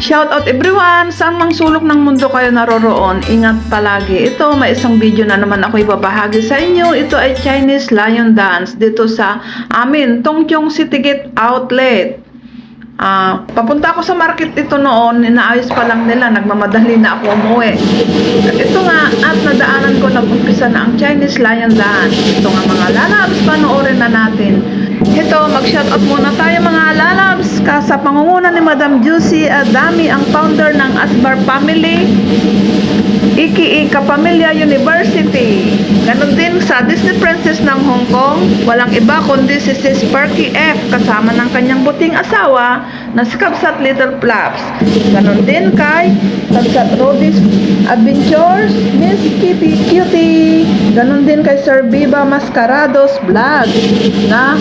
Shout out everyone! Saan mang sulok ng mundo kayo naroroon, ingat palagi. Ito, may isang video na naman ako ibabahagi sa inyo. Ito ay Chinese Lion Dance dito sa amin, Tongchong City Gate Outlet. Papunta ako sa market ito noon, inaayos pa lang nila, nagmamadali na ako umuwi. At ito nga, at nadaanan ko, nag-umpisa na ang Chinese Lion Dance. Ito nga mga lalabs, panoorin na natin. Ito, mag-shoutout muna tayo mga lalabs sa pangunguna ni Madam Juicy Adami, ang founder ng Asbar Family, aka Kapamilya University. Ganon din sa Disney Princess ng Hong Kong, walang iba kundi si Sis Sparky F, kasama ng kanyang buting asawa na si Kabsat Little Flaps. Ganon din kay Kabsat Rodis Adventures, Miss Kitty Cutie. Ganon din kay Sir Biba Mascarados Vlog, na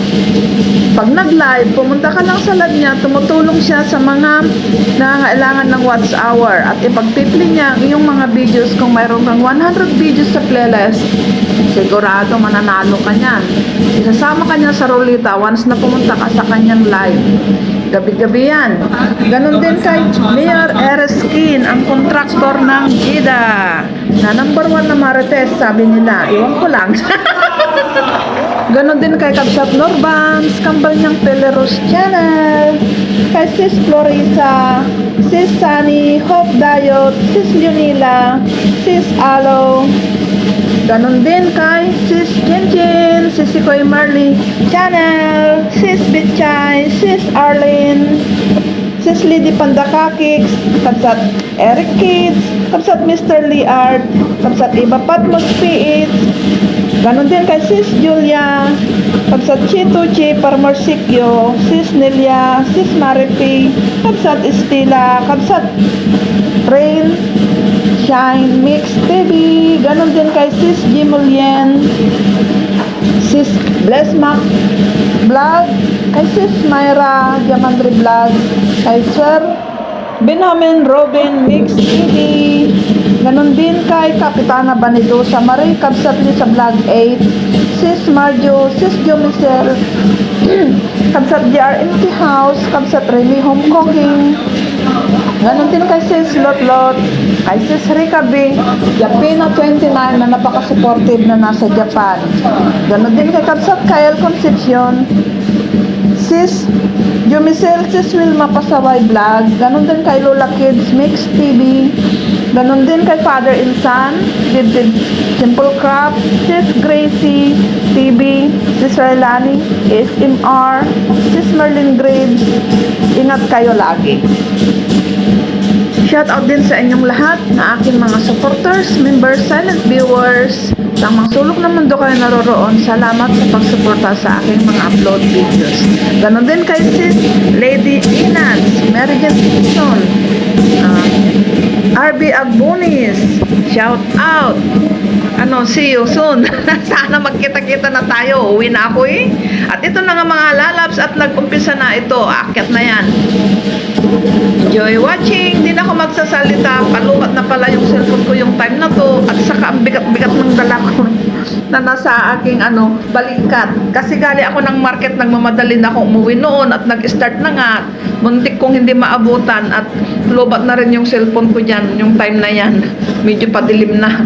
pag nag-live, pumunta ka lang sa live niya, tumutulong siya sa mga nangangailangan ng watch hour at ipagpipili niya ang iyong mga videos. Kung mayroon kang 100 videos sa playlist, sigurado mananalo ka niyan. Isasama ka niya sa rolita once na pumunta ka sa kanyang live. Gabi-gabi yan. Ganon din kay Mayor Ereskin, ang kontraktor ng Gida, na number 1 na Marites, sabi nila. Iwan ko lang. Ganon din kay Kabsat Norbans, kambal niyang Peleros Channel, kay Sis Florisa, Sis Sunny, Hope Dayot, Sis Leonila, Sis Alo. Ganon din kay Sis Jinjin, Sis Sikoy Marley Channel, Sis Bitchay, Sis Arlene, Sis Lady Pandakakix, Kabsat Eric Kids, Kabsat Mr. Lee Art, Kabsat Iba Patmos PH. Ganon din kay Sis Julia, Kabsat Chito Chi Parmorsikyo, Sis Nelia, Sis Maripi, Kabsat Estila, Kabsat Rain Shine Mix TV. Ganon din kay Sis Jimulien, Sis Blessmac Vlog, kay Sis Myra Diamandre Vlog, kay Sir Benjamin Robin Mix TV. Ganon din kay Kapitana Banido sa Marie Kabsat sa Vlog 8, Sis Marjo, Sis Jomicel, Kabsat JRMT House, Kabsat Remy Home Cooking. Ganon din kay Sis Lotlot, kay Sis Rika B, Japina 29 na napaka-supportive na nasa Japan. Ganon din kay Kabsat Kyle Concepcion, Sis Jomicel, Sis Wilma Pasaway Vlog. Ganon din kay Lola Kids Mix TV. Ganon din kay Father Insan, Did Simple Craft, Sis Gracie TV, Sis Railani, SMR, Sis Merlin Graves. Ingat kayo lagi. Shout out din sa inyong lahat na aking mga supporters, members, silent viewers. Sa mga sulok ng mundo kayo naroroon, salamat sa pagsuporta sa aking mga upload videos. Ganon din kay Sis Lady Inans, Mary Jane Simpson, RB Agbonis, shout out. See you soon. Sana magkita-kita na tayo. Uwi na ako eh. At ito na nga mga lalabs at nag-umpisa na ito. Aakyat na yan. Enjoy watching. Di na ako magsasalita. Palubat na pala yung cellphone ko yung time na to. At saka ang bigat-bigat ng dala ko na nasa aking balikat. Kasi gali ako ng market, nagmamadali na ako umuwi noon at nag-start na nga. Muntik kong hindi maabutan at lubat na rin yung cellphone ko dyan. Yung time na yan. Medyo padilim na.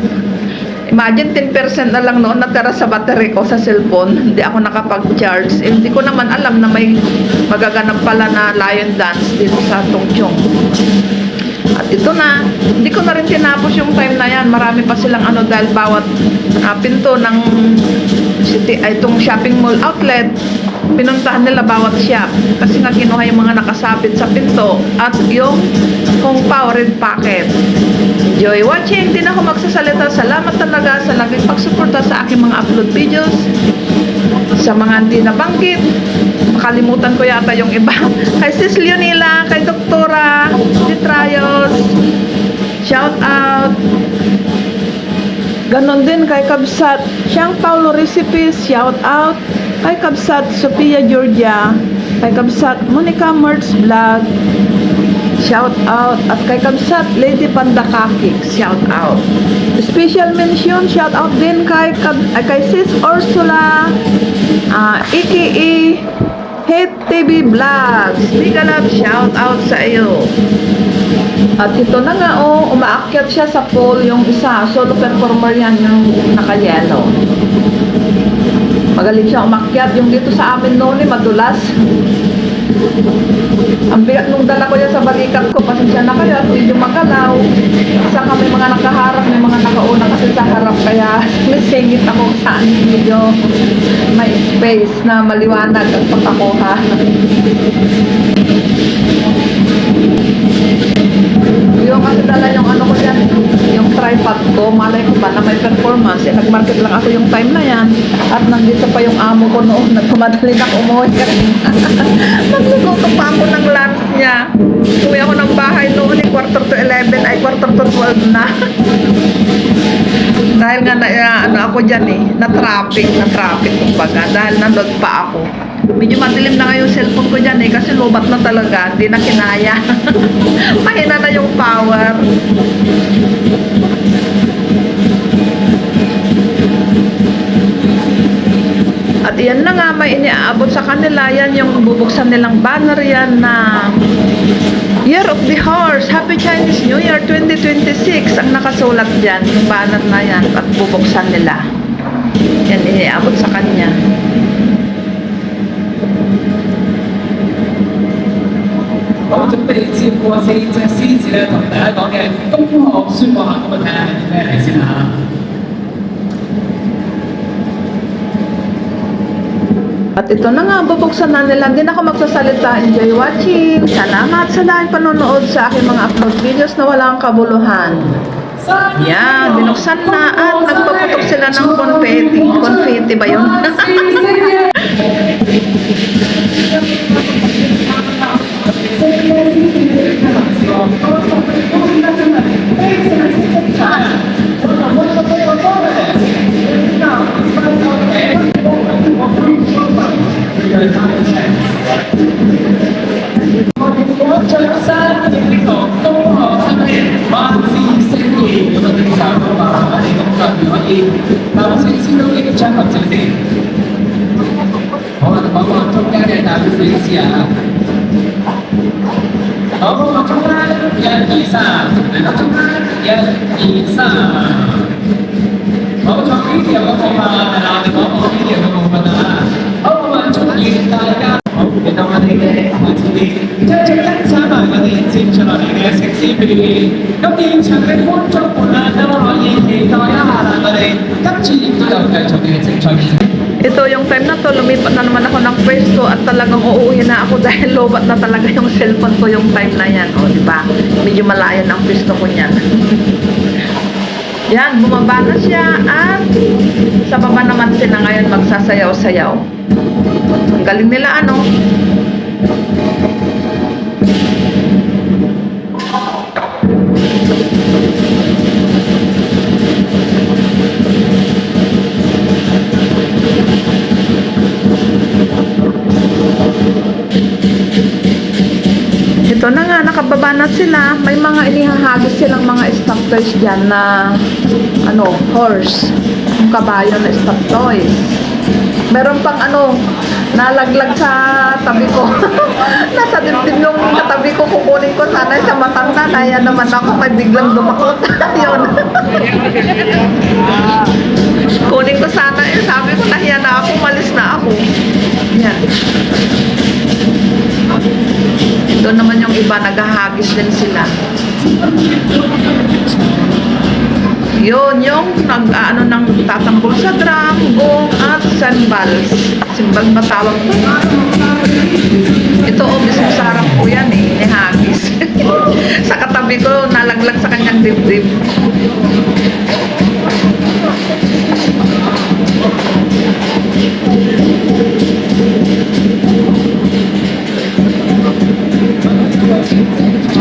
Imagine 10% na lang noon natira sa battery ko sa cellphone. Hindi ako nakapag-charge. Hindi ko naman alam na may magaganap pala na Lion Dance dito sa Tongchong. At ito na, hindi ko na rin tinapos yung time na yan. Marami pa silang dahil bawat pinto ng city, itong shopping mall outlet, pinuntahan nila bawat shop. Kasi nga kinuha yung mga nakasabit sa pinto at yung Hong Pao red packet. Enjoy watching. Hindi na ako magsasalita. Salamat talaga sa laging pagsuporta sa aking mga upload videos. Sa mga hindi nabanggit, makalimutan ko yata yung iba. Kay Sis Leonila, kay Doktora Ditrayos, shout out. Ganon din kay Kabsat Siyang Paulo Recipes, shout out. Kay Kabsat Sophia Georgia, kay Kabsat Monica Mertz Vlog, shout out. At kay Kabsat Lady Pandakakik, shout out. Special mention, shout out din kay Sis Ursula, aka Hate TV Vlogs. Big love, shout out sa iyo. At ito na nga, oh, umaakyat siya sa pole yung isa. Solo performer yan, yung naka-yellow. Magaling siya umakyat. Yung dito sa amin noon, madulas. Ang bigat nung dala ko yan sa balikat ko. Pasensya na kayo at medyo magalaw. Saka may mga nakaharap, may mga nakauna kasi sa harap. Kaya singit ako saan medyo may space na maliwanag ang pagkakuha. Yung kasi dala yung ano ko dyan, yung tripod ko, malay ko ba na may performance. Nag-market lang ako yung time na yan. At nandito pa yung amo ko noon, nagpamadali na umuwi kasi. Nagluto pa ako ng lunch niya. Uwi ako ng bahay noon, 11:45, ay 11:45 na. Dahil nga ano ako dyan na-traffic kumbaga. Dahil nandun pa ako. Medyo madilim na nga yung cellphone ko dyan kasi lobat na talaga, hindi na kinaya. Mahina na yung power. At iyan na nga, may iniaabot sa kanila. Yan yung bubuksan nilang banner yan na Year of the Horse, Happy Chinese New Year 2026 ang nakasulat dyan, yung banner na yan at bubuksan nila. Yan iniaabot sa kanya. 我準備接過4隻獅子咧，同大家講嘅恭賀説話，咁啊睇下係啲咩嚟先嚇。At ito na nga, bubuksan na nila. Hindi na ako magsasalita. Enjoy watching. Salamat sa dahil panonood sa aking mga upload videos na walang kabuluhan. Yan, binuksan na at nagpaputok sila ng confetti. Confetti ba yun?好，我中間1、2、3，嚟到中間1、2、3。好，在呢條嘅部分係啦，我哋講講呢條嘅部分啊。好，咁啊，祝願大家好，嚟到我哋嘅開始啲，繼續欣賞埋我哋接住落嚟嘅城市表演。咁現場嘅觀眾們啊，都可以期待一下啦，我哋跟住亦都有繼續嘅精彩嘅。Ito yung time na to, lumipat na naman ako ng pwesto at talagang uuwi na ako dahil lobat na talaga yung cellphone ko yung time na yan. O, diba? Medyo malayo ng pwesto ko niyan. Yan, bumaba na siya at sa baba naman sila ngayon magsasayaw-sayaw. Ang galing nila, ano? Ito na nga, nakababa na sila. May mga inihahagis silang mga stop toys dyan na horse. Yung kabayo na stop toys. Meron pang nalaglag sa tabi ko. Nasa dibdib yung katabi ko, kukunin ko sana sa matanda. Naya naman ako, may biglang dumakot. Yun. Kunin ko sana, sabi ko nahiya na ako, malis na ako. Yan. Ito naman yung iba, naghahagis din sila. Yun, yung ng tatanggol sa drum, gong, at cymbals. Cymbal ba tawag ko? Ito, mismo sa harap ko yan nihagis. Sa katabi ko, nalaglag sa kanyang dibdib.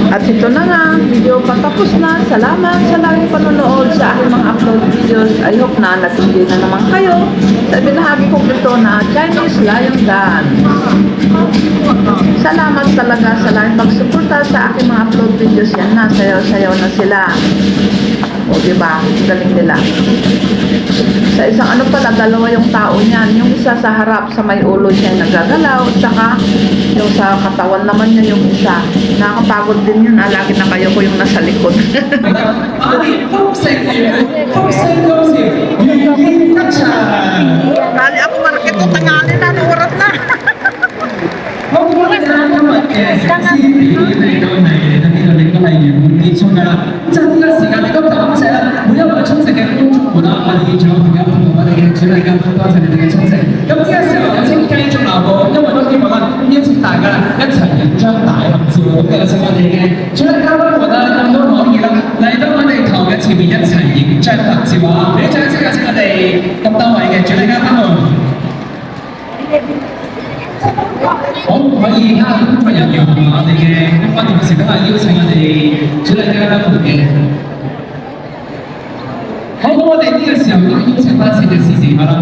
At ito na nga, video patapos na. Salamat sa laging panonood sa aking mga upload videos. I hope na nag-enjoy na naman kayo sa binahagi kong ito na Chinese Lion Dance. Salamat talaga sa laging pagsuporta sa aking mga upload videos. Yan na, sayaw-sayaw na sila. O, diba? Ang galing nila. Sa isang ano pala, dalawa yung tao niyan. Yung isa sa harap, sa may ulo siya yung nagagalaw. At saka, yung sa katawan naman niya yung isa. Nakakapagod din yun. Lagi na kayo ko yung nasa likod. 阿里豐盛高興，如願得償。 Kali ako market ko, tangali na, oras na. 好，我哋今日嘅城市表演嚟到嚟到呢度，亦都係圓滿結束㗎啦。就呢個時間，亦都感謝每一位出席嘅觀眾們啦，我哋現場嘅朋友同埋我哋嘅主禮嘉賓，多謝你哋嘅出席。咁呢個時候有請繼續留步，因為都希望啦，邀請大家一齊影張大合照。咁有請我哋嘅主禮嘉賓們啦，咁都可以啦，嚟到我哋台嘅前面一齊影張合照啊！俾啲掌聲有請我哋咁多位嘅主禮嘉賓們。可唔可以啊？工作人員同埋我哋嘅嘉賓同時都係邀請我哋主禮嘉賓們嘅。好，咁我哋呢個時候都邀請翻攝影師示範啦。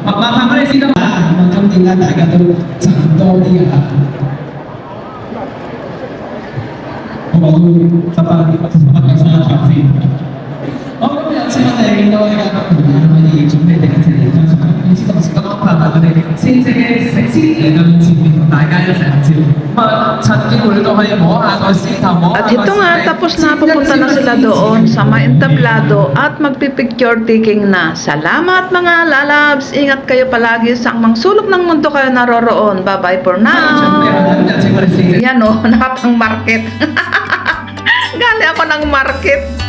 麻煩我哋先得啦。咁啊，今年咧大家都賺多啲啊。咁我都執翻第三場先。好，咁有請我哋多位嘉賓們啊，可以準備定一齊影張相。與此同時，都安排埋我哋先正嘅食師嚟到前面同大家一齊合照。咁啊，趁機會都可以摸下個獅頭，摸下 At 個 ito nga, tapos na pupunta na sila doon sa may entablado at magpipicture taking na. Salamat mga lalabs! Ingat kayo palagi sa ang sulok ng mundo kayo naroroon. Bye-bye for 準備好 now! 有請我哋先。 Yan o, nakapang market. Gali ako ng market.